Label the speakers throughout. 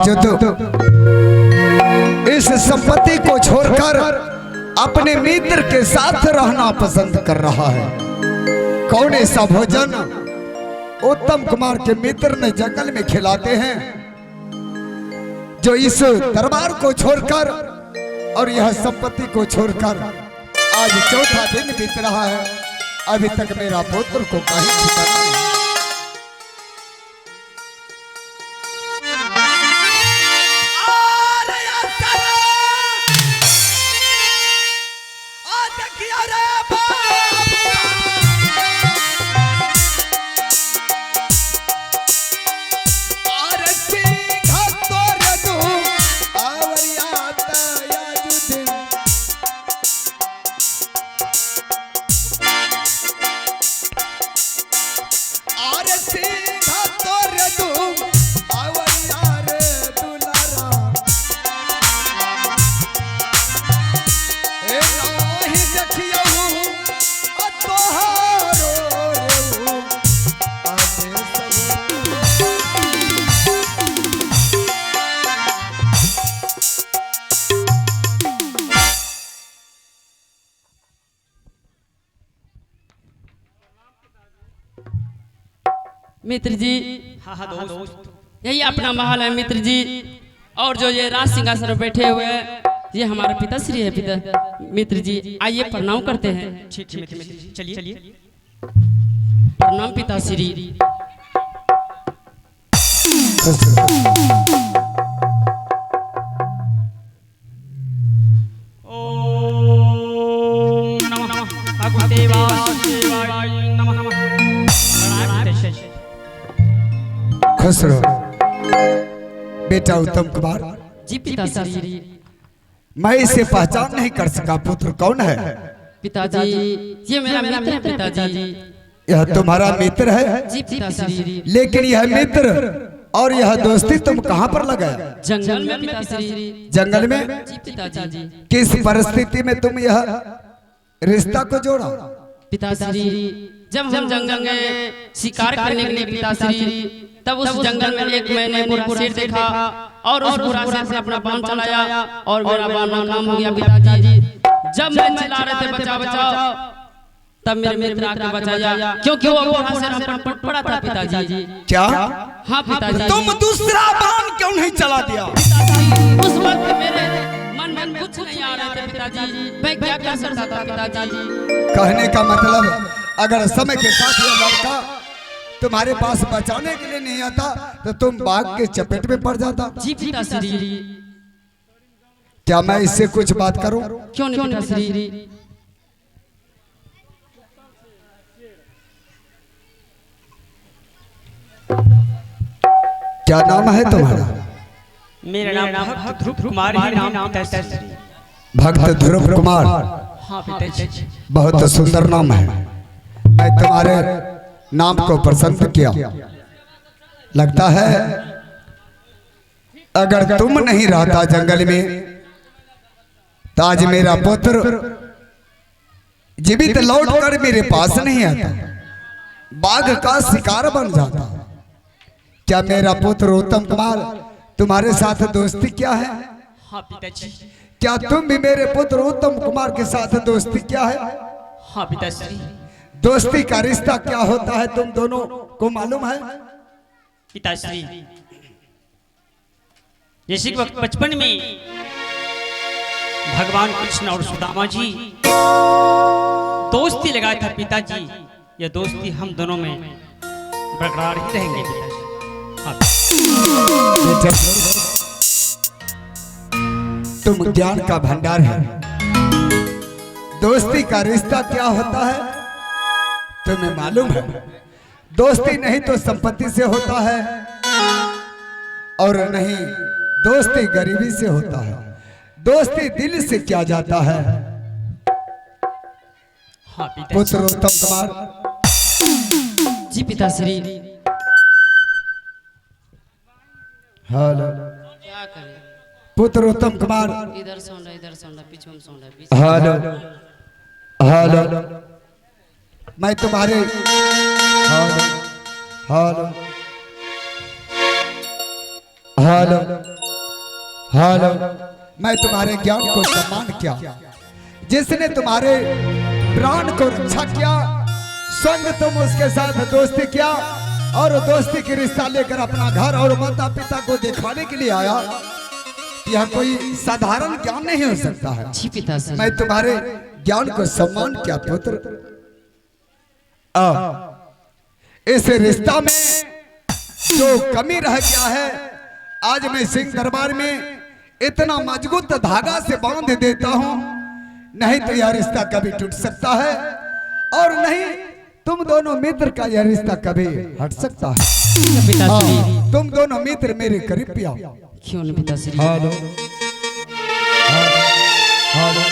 Speaker 1: जो तो इस संपत्ति को छोड़कर अपने मित्र के साथ रहना पसंद कर रहा है। कौन ऐसा भोजन उत्तम कुमार के मित्र ने जंगल में खिलाते हैं जो इस दरबार को छोड़कर और यह संपत्ति को छोड़कर आज चौथा दिन बीत रहा है। अभी तक मेरा पुत्र को कहीं ठिकाना नहीं।
Speaker 2: मित्र जी,
Speaker 3: हाँ दोस्त,
Speaker 2: यही अपना महल है मित्र जी। और जो ये राज सिंहासन पर बैठे हुए हैं ये हमारा पिताश्री है। पिता मित्र जी आइए प्रणाम करते हैं।
Speaker 3: ठीक है मित्र जी, चलिए।
Speaker 2: प्रणाम पिताश्री।
Speaker 3: ओम नमः भगवते नमः।
Speaker 1: खुश रहो बेटा उत्तम कुमार।
Speaker 2: जी पिताश्री।
Speaker 1: मैं इसे पहचान नहीं कर सका। पुत्र कौन है?
Speaker 2: पिताजी ये मेरा मित्र है पिताजी।
Speaker 1: यह तुम्हारा मित्र है?
Speaker 2: जी पिताश्री।
Speaker 1: लेकिन यह मित्र और यह दोस्ती तुम कहाँ पर लगाया?
Speaker 2: जंगल में पिताश्री।
Speaker 1: जंगल में?
Speaker 2: जी पिताजी।
Speaker 1: किस परिस्थिति में तुम यह रिश्ता को जोड़ा?
Speaker 2: पिताश्री जब हम जंगल में शिकार करने के लिए पिताश्री तब उस जंगल में एक मैंने बुरा शेर देखा और उस बुरा शेर से अपना बाण चलाया और मेरा बाण नाम हो गया पिताजी। जब मैं चिल्ला रहे थे बचाओ बचाओ तब मेरे मित्र आकर बचाया क्योंकि वो बुरा शेर हम पर पड़ा था पिताजी।
Speaker 1: क्या?
Speaker 2: हाँ पिताजी।
Speaker 1: तुम दूसरा बाण क्यों नहीं चला दिया?
Speaker 2: उस वक्त मेरे मन में कुछ नहीं आ रहा था पिताजी। मैं क्या कर सकता था पिताजी?
Speaker 1: कहने का मतलब अगर समय के साथ यह लड़का तुम्हारे पास बचाने के लिए नहीं आता तो तुम बाघ के चपेट में पड़ जाता।
Speaker 2: जी पिताश्री।
Speaker 1: क्या मैं इससे कुछ बात करूं?
Speaker 2: क्यों नहीं पिताश्री?
Speaker 1: क्या नाम है तुम्हारा?
Speaker 3: मेरा नाम भक्त ध्रुव कुमार ही नाम पिताश्री।
Speaker 1: भक्त ध्रुव कुमार।
Speaker 3: हाँ पिताजी।
Speaker 1: बहुत सुंदर नाम है। मैं तुम्हारे नाम को पसंद किया। लगता है अगर तुम नहीं रहता जंगल में तो आज मेरा पुत्र जीवित लौटकर मेरे पास नहीं आता, बाघ का शिकार बन जाता। क्या मेरा पुत्र उत्तम कुमार तुम्हारे साथ दोस्ती क्या है?
Speaker 3: हाँ पिताजी।
Speaker 1: क्या तुम भी मेरे पुत्र उत्तम कुमार के साथ दोस्ती क्या है?
Speaker 3: हाँ पिताश्री।
Speaker 1: दोस्ती का रिश्ता क्या होता है तुम दोनों को मालूम है?
Speaker 3: पिताश्री जैसे वक्त बचपन में भगवान कृष्ण और सुदामा जी दोस्ती लगाया था पिताजी, यह दोस्ती हम दोनों में बरकरार ही रहेंगे पिताजी। हाँ।
Speaker 1: तुम ज्ञान का भंडार है। दोस्ती का रिश्ता क्या होता है तुम्हें मालूम है? दोस्ती नहीं तो संपत्ति से होता है और नहीं दोस्ती गरीबी से होता है। दोस्ती दिल से किया जाता है।
Speaker 3: हाँ
Speaker 1: पुत्र उत्तम कुमार।
Speaker 2: जी पिताश्री।
Speaker 1: हेलो
Speaker 2: क्या करें?
Speaker 1: पुत्र उत्तम कुमार।
Speaker 2: इधर सौंडा पीछे में सौंडा।
Speaker 1: हेलो हेलो मैं तुम्हारे हेलो हेलो हेलो हेलो। मैं तुम्हारे ज्ञान को सम्मान किया, जिसने तुम्हारे प्राण को रक्षा किया, संग तुम उसके साथ दोस्ती किया और दोस्ती की रिश्ता लेकर अपना घर और माता पिता को दिखाने के लिए आया। यह कोई साधारण ज्ञान नहीं हो सकता है।
Speaker 2: जी पिताश्री।
Speaker 1: मैं तुम्हारे ज्ञान को सम्मान किया पुत्र। इस रिश्ता में जो कमी रह गया है, आज मैं सिंह दरबार में इतना मजबूत धागा से बांध देता हूं, नहीं तो यह रिश्ता कभी टूट सकता है और नहीं तुम दोनों मित्र का यह रिश्ता कभी हट सकता है।
Speaker 2: पिताश्री।
Speaker 1: तुम दोनों मित्र मेरे करीब भी आओ।
Speaker 2: क्यों नहीं पिताश्री।
Speaker 1: Hello hello.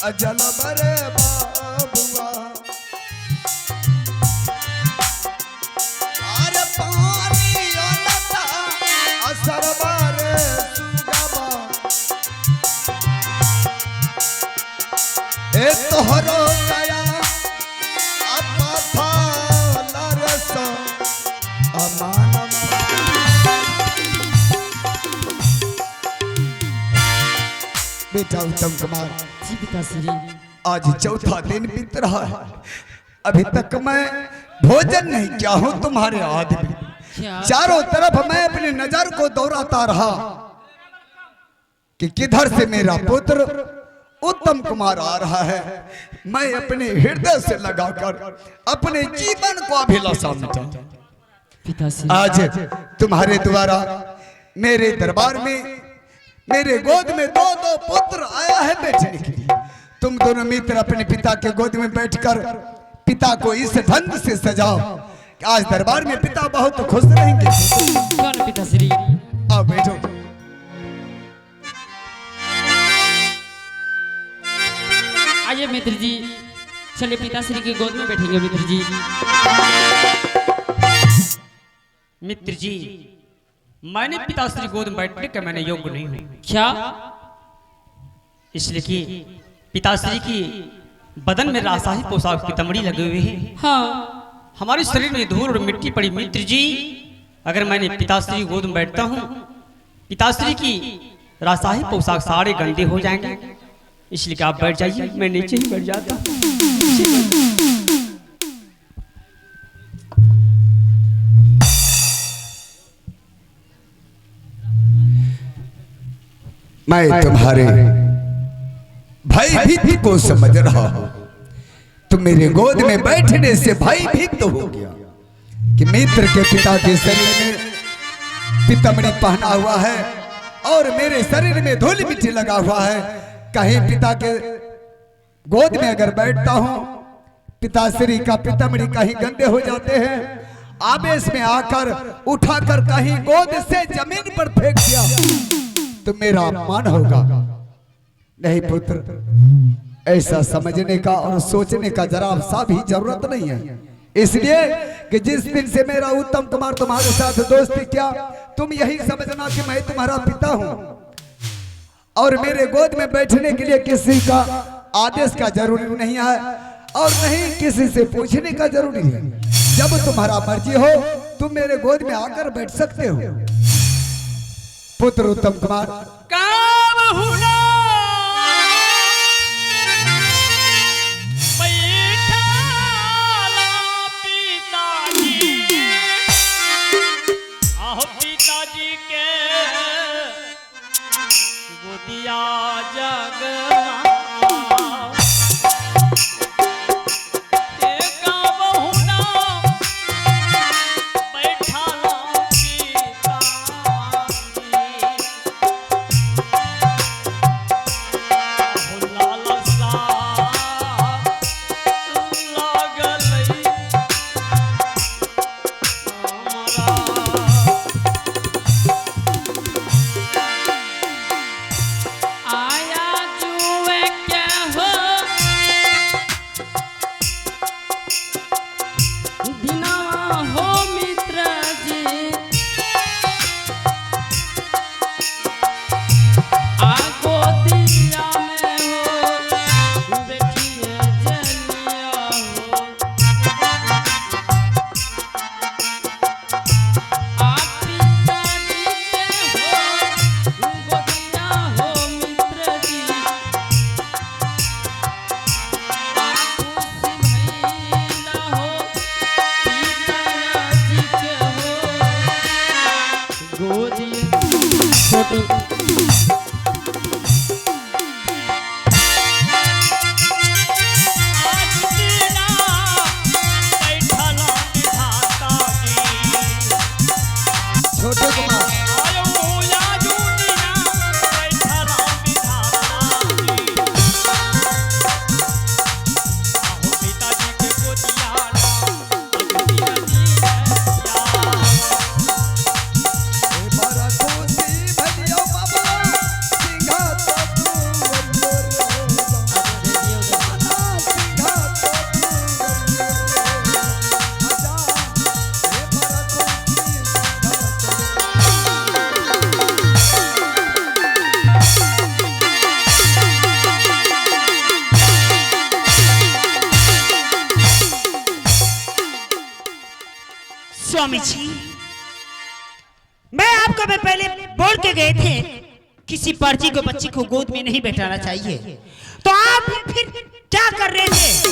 Speaker 1: अजल बरे बाबुआ अरे पानी लता असर बरे सुगबा ए तोहरो गया अपा फालरस अमान बेटा उत्तम कुमार।
Speaker 2: जी पिताश्री।
Speaker 1: आज चौथा दिन बीत रहा है, अभी तक मैं भोजन नहीं किया हूं तुम्हारे आदमी। चारों तरफ मैं अपनी नजर को दौड़ाता रहा कि किधर से मेरा पुत्र उत्तम कुमार आ रहा है। मैं अपने हृदय से लगाकर अपने जीवन को अभिलाषा मिटा।
Speaker 2: पिताश्री।
Speaker 1: आज तुम्हारे द्वारा मेरे दरबार में मेरे गोद में दो दो पुत्र आया है बैठने के लिए। तुम दोनों मित्र अपने पिता के गोद में बैठकर पिता को इस ढंग से सजाओ कि आज दरबार में पिता बहुत खुश रहेंगे।
Speaker 2: क्यों नहीं पिताश्री।
Speaker 1: आओ बैठो।
Speaker 2: आइए मित्र जी, चलिए पिताश्री की गोद में बैठेंगे मित्र जी।
Speaker 3: मित्र जी, मैंने पिताश्री गोद में बैठने का मैंने योग्य नहीं हूँ।
Speaker 2: क्या?
Speaker 3: इसलिए कि पिताश्री की बदन में राजशाही पोशाक की तमड़ी लगे हुए हैं।
Speaker 2: हाँ।
Speaker 3: हमारे शरीर में धूल और मिट्टी पड़ी। मित्र जी, अगर मैंने पिताश्री गोद में बैठता हूँ, पिताश्री की राजशाही पोशाक सारे गंदे हो जाएंगे। इसलिए कि आप बैठ जाइए, मैं नीचे ही बैठ जाता हूँ।
Speaker 1: मैं तुम्हारे भयभीति को समझ रहा हूं। तुम मेरे गोद में बैठने से भयभीत हो गया कि मित्र के पिता के शरीर में पीतमड़ी पहना हुआ है और मेरे शरीर में धूल मिट्टी लगा हुआ है। कहीं पिता के गोद में अगर बैठता हूं, पिताश्री का पीतमड़ी कहीं गंदे हो जाते हैं। आवेश में आकर उठाकर कहीं गोद से जमीन पर फेंक दिया तो मेरा अपमान होगा। नहीं पुत्र, ऐसा समझने का और सोचने का जरा सा भी जरूरत नहीं है। इसलिए कि जिस दिन से मेरा उत्तम कुमार तुम्हारे साथ दोस्ती किया, तुम यही समझना कि मैं तुम्हारा पिता हूं और मेरे गोद में बैठने के लिए किसी का आदेश का जरूरी नहीं है और नहीं किसी से पूछने का जरूरी है। जब तुम्हारा मर्जी हो तुम मेरे गोद में आकर बैठ सकते हो। पुत्र उत्तम कुमार,
Speaker 3: काम हुना पिताजी के गोदिया जगना
Speaker 4: स्वामी जी, मैं आपको मैं पहले बोल के गए थे किसी पर्ची को बच्ची को गोद में नहीं बैठाना चाहिए, तो आप फिर क्या कर रहे थे?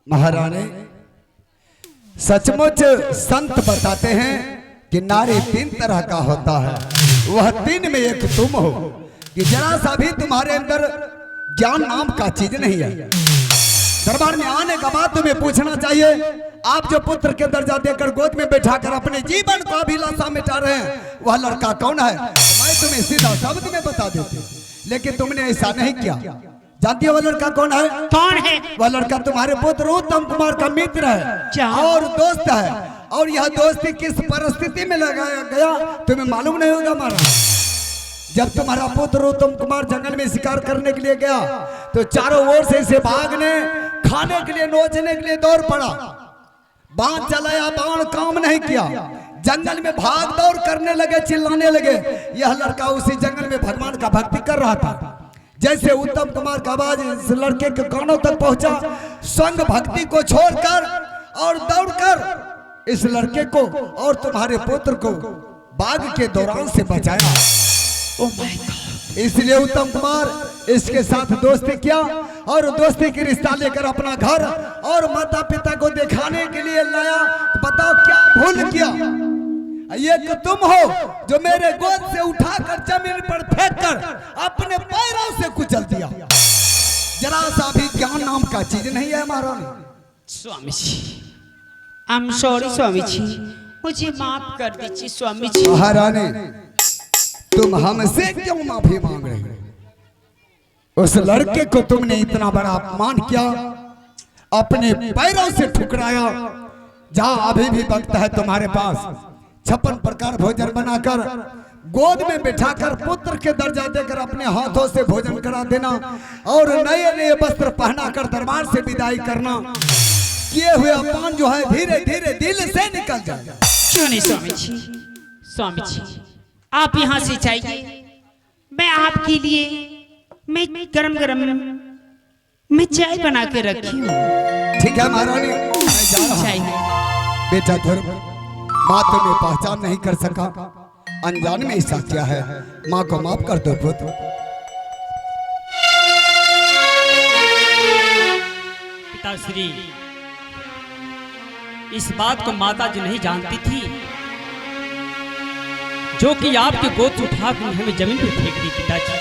Speaker 1: महारानी, सचमुच संत बताते हैं कि नारी 3 तरह का होता है, वह 3 में एक तुम हो कि जरा सा भी तुम्हारे अंदर ज्ञान नाम का चीज नहीं है। दरबार में आने का बाद तुम्हें पूछना चाहिए, आप जो पुत्र के दर्जा देकर गोद में बैठाकर अपने जीवन को अभिलाषा मिटा रहे हैं, वह लड़का कौन है? तो मैं तुम्हें सीधा शब्द में बता देती, लेकिन तुमने ऐसा नहीं किया। जानती हो वह लड़का कौन है?
Speaker 4: कौन है?
Speaker 1: वह लड़का तुम्हारे पुत्र उत्तम कुमार का मित्र है और दोस्त है, और यह दोस्ती किस परिस्थिति में लगाया गया तुम्हें मालूम नहीं होगा महाराज। जब तुम्हारा पुत्र उत्तम कुमार जंगल में शिकार करने के लिए गया तो चारों ओर से इसे भागने, खाने के लिए, नोचने के लिए दौड़ पड़ा। बाण चलाया, बाण काम नहीं किया, जंगल में भाग दौड़ करने लगे, चिल्लाने लगे। यह लड़का उसी जंगल में भगवान का भक्ति कर रहा था। जैसे उत्तम कुमार का आवाज इस लड़के के कानों तक पहुंचा, संग भक्ति को छोड़कर और दौड़कर इस लड़के को और तुम्हारे पुत्र को बाघ के दौरान से बचाया।
Speaker 4: Oh my God!
Speaker 1: इसलिए उत्तम कुमार इसके साथ दोस्ती किया और दोस्ती की रिश्ता लेकर अपना घर और माता पिता को दिखाने के लिए लाया। तो बताओ क्या भूल किया? ये कि तुम हो जो मेरे गोद से उठाकर जमीन पर फेंककर अपने पैरों से कुचल दिया। जरा सा भी ज्ञान नाम का चीज नहीं है महारानी।
Speaker 4: Swami ji, I am sorry Swami ji, मुझे माफ कर दीजिए स्वामी जी।
Speaker 1: महारानी, तुम हमसे क्यों माफी मांग रहे हो? उस लड़के को तुमने इतना बड़ा अपमान किया, अपने पैरों से ठुकराया। जहां अभी भी वक्त है तुम्हारे पास 56 प्रकार भोजन बनाकर गोद में बिठाकर पुत्र के दर्जा देकर अपने हाथों से भोजन करा देना और नए नए वस्त्र पहना कर दरबार से विदाई करना, किए हुए अपमान जो है धीरे धीरे दिल से निकल जाए।
Speaker 4: क्यों नहीं स्वामी जी, स्वामी जी आप यहाँ से जाइए, मैं आपके लिए मैं गरम गरम मैं चाय बना के रखी हूँ।
Speaker 1: ठीक है महारानी, मैं जा रहा हूँ। बेटा ध्रुव, माँ तुम्हें पहचान नहीं कर सका, अनजान में ऐसा किया है, माँ को माफ कर दो पुत्र।
Speaker 3: पिताश्री, इस बात को माता जी नहीं जानती थी जो कि आपके गोद उठा कर हमें जमीन पर फेंक दी। पिताजी